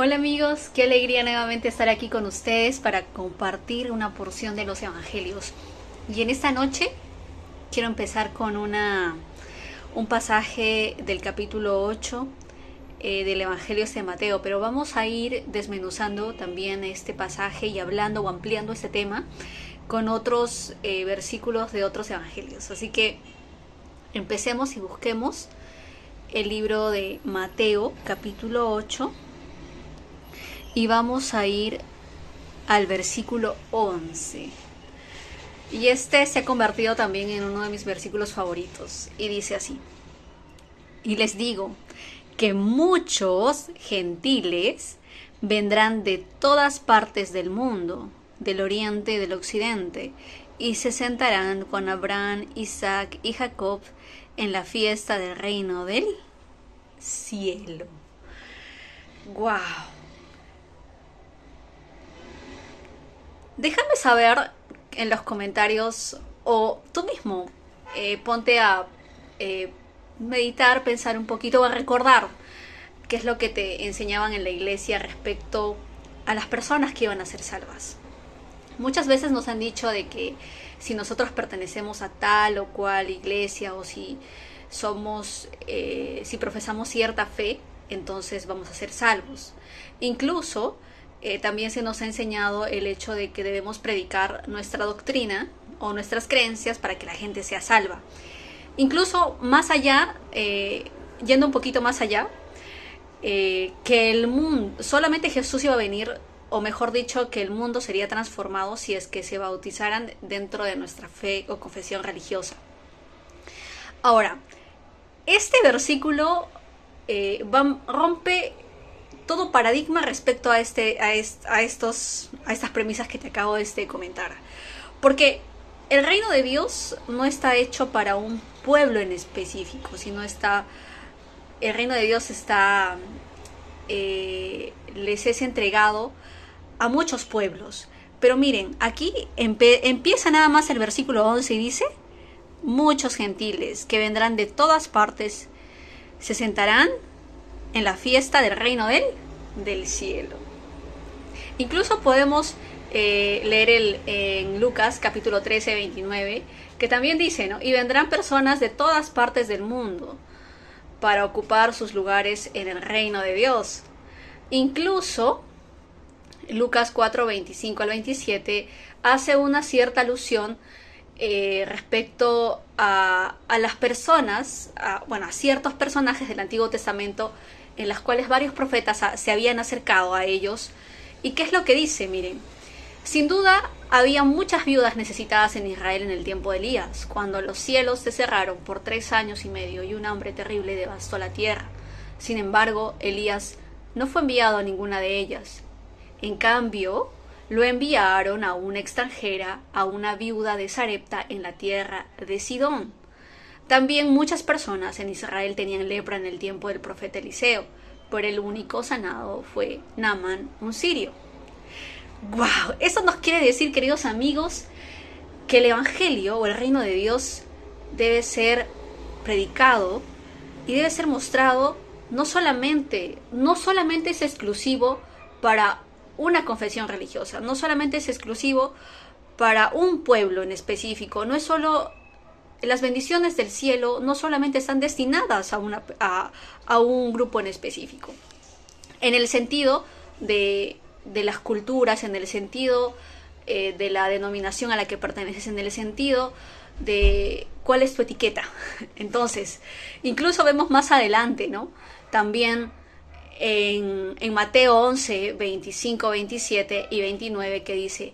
Hola amigos, qué alegría nuevamente estar aquí con ustedes para compartir una porción de los evangelios. Y en esta noche quiero empezar con un pasaje del capítulo 8 del Evangelio de Mateo, pero vamos a ir desmenuzando también este pasaje y hablando o ampliando este tema con otros versículos de otros evangelios. Así que empecemos y busquemos el libro de Mateo, capítulo 8, y vamos a ir al versículo 11. Y este se ha convertido también en uno de mis versículos favoritos. Y dice así: y les digo que muchos gentiles vendrán de todas partes del mundo, del oriente y del occidente, y se sentarán con Abraham, Isaac y Jacob en la fiesta del reino del cielo. ¡Wow! Déjame saber en los comentarios, o tú mismo ponte a meditar, pensar un poquito, o a recordar qué es lo que te enseñaban en la iglesia respecto a las personas que iban a ser salvas. Muchas veces nos han dicho de que si nosotros pertenecemos a tal o cual iglesia, o si si profesamos cierta fe, entonces vamos a ser salvos. Incluso también se nos ha enseñado el hecho de que debemos predicar nuestra doctrina o nuestras creencias para que la gente sea salva. Incluso más allá, yendo un poquito más allá, que el mundo, solamente Jesús iba a venir, o mejor dicho, que el mundo sería transformado si es que se bautizaran dentro de nuestra fe o confesión religiosa. Ahora, este versículo rompe todo paradigma respecto a estas premisas que te acabo de comentar. Porque el reino de Dios no está hecho para un pueblo en específico, sino el reino de Dios les es entregado a muchos pueblos. Pero miren, aquí empieza nada más el versículo 11 y dice: muchos gentiles que vendrán de todas partes se sentarán en la fiesta del reino del cielo. Incluso podemos leer en Lucas capítulo 13, 29, que también dice, ¿no? Y vendrán personas de todas partes del mundo para ocupar sus lugares en el reino de Dios. Incluso Lucas 4, 25 al 27 hace una cierta alusión respecto a las personas, a ciertos personajes del Antiguo Testamento, en las cuales varios profetas se habían acercado a ellos. ¿Y qué es lo que dice? Miren, sin duda había muchas viudas necesitadas en Israel en el tiempo de Elías, cuando los cielos se cerraron por 3 años y medio y un hambre terrible devastó la tierra. Sin embargo, Elías no fue enviado a ninguna de ellas. En cambio, lo enviaron a una extranjera, a una viuda de Sarepta en la tierra de Sidón. También muchas personas en Israel tenían lepra en el tiempo del profeta Eliseo, pero el único sanado fue Naamán, un sirio. ¡Wow! Eso nos quiere decir, queridos amigos, que el Evangelio o el reino de Dios debe ser predicado y debe ser mostrado. No solamente es exclusivo para una confesión religiosa, no solamente es exclusivo para un pueblo en específico, no es solo. Las bendiciones del cielo no solamente están destinadas a un grupo en específico, en el sentido de las culturas, en el sentido de la denominación a la que perteneces, en el sentido de cuál es tu etiqueta. Entonces, incluso vemos más adelante, ¿no? También en Mateo 11, 25, 27 y 29, que dice: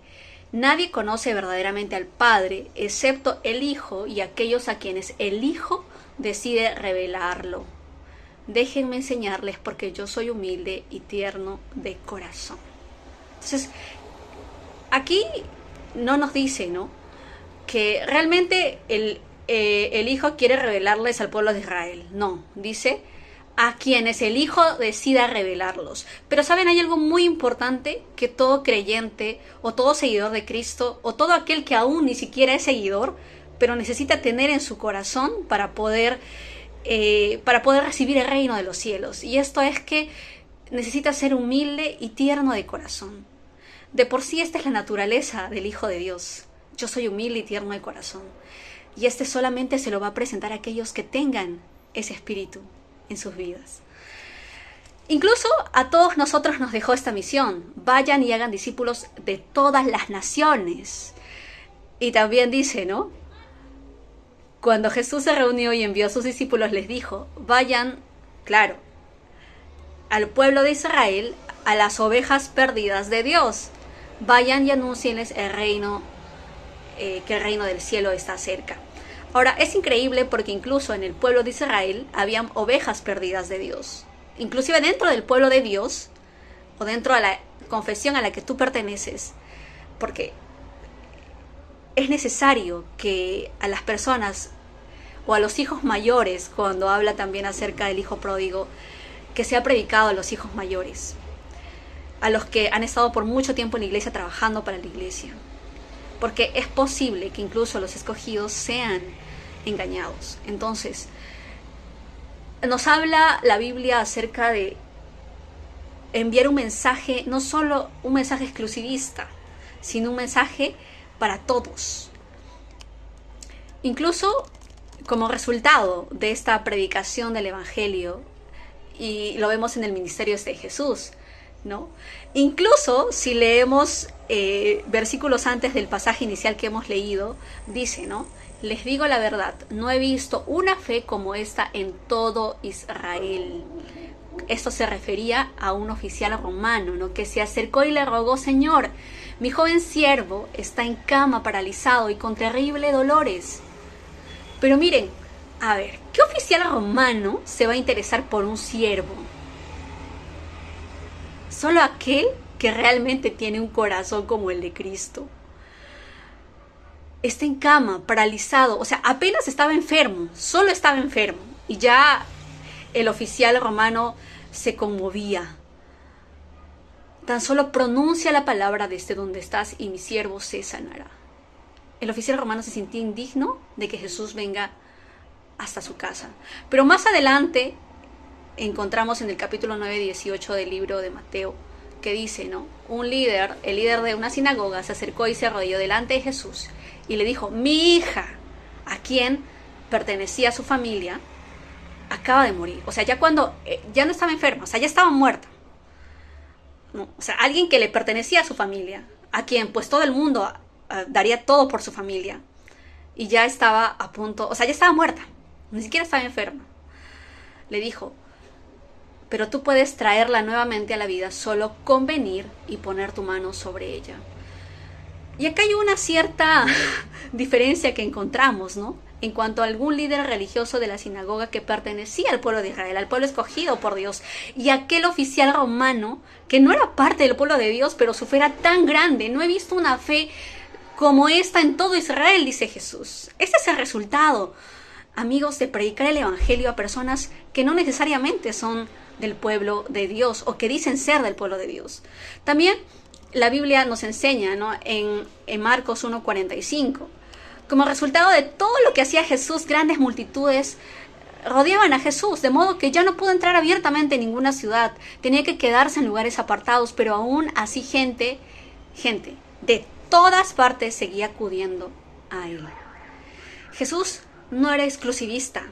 nadie conoce verdaderamente al Padre excepto el Hijo y aquellos a quienes el Hijo decide revelarlo. Déjenme enseñarles, porque yo soy humilde y tierno de corazón. Entonces, aquí no nos dice, ¿no?, que realmente el Hijo quiere revelarles al pueblo de Israel. No, dice a quienes el Hijo decida revelarlos. Pero saben, hay algo muy importante que todo creyente o todo seguidor de Cristo, o todo aquel que aún ni siquiera es seguidor, pero necesita tener en su corazón para poder recibir el reino de los cielos. Y esto es que necesita ser humilde y tierno de corazón. De por sí esta es la naturaleza del Hijo de Dios. Yo soy humilde y tierno de corazón. Y este solamente se lo va a presentar a aquellos que tengan ese espíritu en sus vidas. Incluso a todos nosotros nos dejó esta misión. Vayan y hagan discípulos de todas las naciones. Y también dice, ¿no? Cuando Jesús se reunió y envió a sus discípulos, les dijo, vayan, claro, al pueblo de Israel, a las ovejas perdidas de Dios. Vayan y anúncienles el reino, que el reino del cielo está cerca. Ahora, es increíble porque incluso en el pueblo de Israel habían ovejas perdidas de Dios. Inclusive dentro del pueblo de Dios, o dentro de la confesión a la que tú perteneces, porque es necesario que a las personas o a los hijos mayores, cuando habla también acerca del hijo pródigo, que se ha predicado a los hijos mayores, a los que han estado por mucho tiempo en la iglesia trabajando para la iglesia, porque es posible que incluso los escogidos sean engañados. Entonces, nos habla la Biblia acerca de enviar un mensaje, no solo un mensaje exclusivista, sino un mensaje para todos. Incluso como resultado de esta predicación del Evangelio, y lo vemos en el ministerio de Jesús, ¿no? Incluso si leemos versículos antes del pasaje inicial que hemos leído, dice, ¿no? Les digo la verdad, no he visto una fe como esta en todo Israel. Esto se refería a un oficial romano, ¿no? Que se acercó y le rogó, Señor, mi joven siervo está en cama paralizado y con terribles dolores. Pero miren, a ver, ¿qué oficial romano se va a interesar por un siervo? Solo aquel que realmente tiene un corazón como el de Cristo. Está en cama, paralizado, o sea, apenas estaba enfermo, solo estaba enfermo. Y ya el oficial romano se conmovía. Tan solo pronuncia la palabra desde donde estás y mi siervo se sanará. El oficial romano se sentía indigno de que Jesús venga hasta su casa. Pero más adelante encontramos en el capítulo 9-18 del libro de Mateo, que dice, ¿no? Un líder, el líder de una sinagoga, se acercó y se arrodilló delante de Jesús y le dijo, mi hija, a quien pertenecía a su familia, acaba de morir. O sea, ya cuando, ya no estaba enferma, o sea, ya estaba muerta. No, o sea, alguien que le pertenecía a su familia, a quien pues todo el mundo daría todo por su familia, y ya estaba a punto, o sea, ya estaba muerta, ni siquiera estaba enferma. Le dijo, pero tú puedes traerla nuevamente a la vida solo con venir y poner tu mano sobre ella. Y acá hay una cierta diferencia que encontramos, ¿no? En cuanto a algún líder religioso de la sinagoga que pertenecía al pueblo de Israel, al pueblo escogido por Dios, y aquel oficial romano que no era parte del pueblo de Dios, pero su fe era tan grande. No he visto una fe como esta en todo Israel, dice Jesús. Ese es el resultado, amigos, de predicar el evangelio a personas que no necesariamente son del pueblo de Dios o que dicen ser del pueblo de Dios. También la Biblia nos enseña, ¿no? en Marcos 1:45, como resultado de todo lo que hacía Jesús, grandes multitudes rodeaban a Jesús, de modo que ya no pudo entrar abiertamente en ninguna ciudad, tenía que quedarse en lugares apartados, pero aún así gente de todas partes seguía acudiendo a él. Jesús no era exclusivista,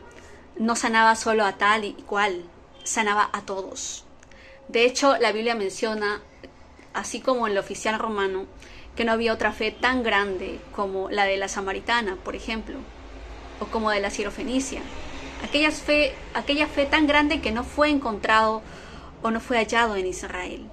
no sanaba solo a tal y cual, sanaba a todos. De hecho, la Biblia menciona, así como el oficial romano, que no había otra fe tan grande como la de la samaritana, por ejemplo, o como de la sirofenicia. Aquella fe tan grande que no fue encontrado o no fue hallado en Israel.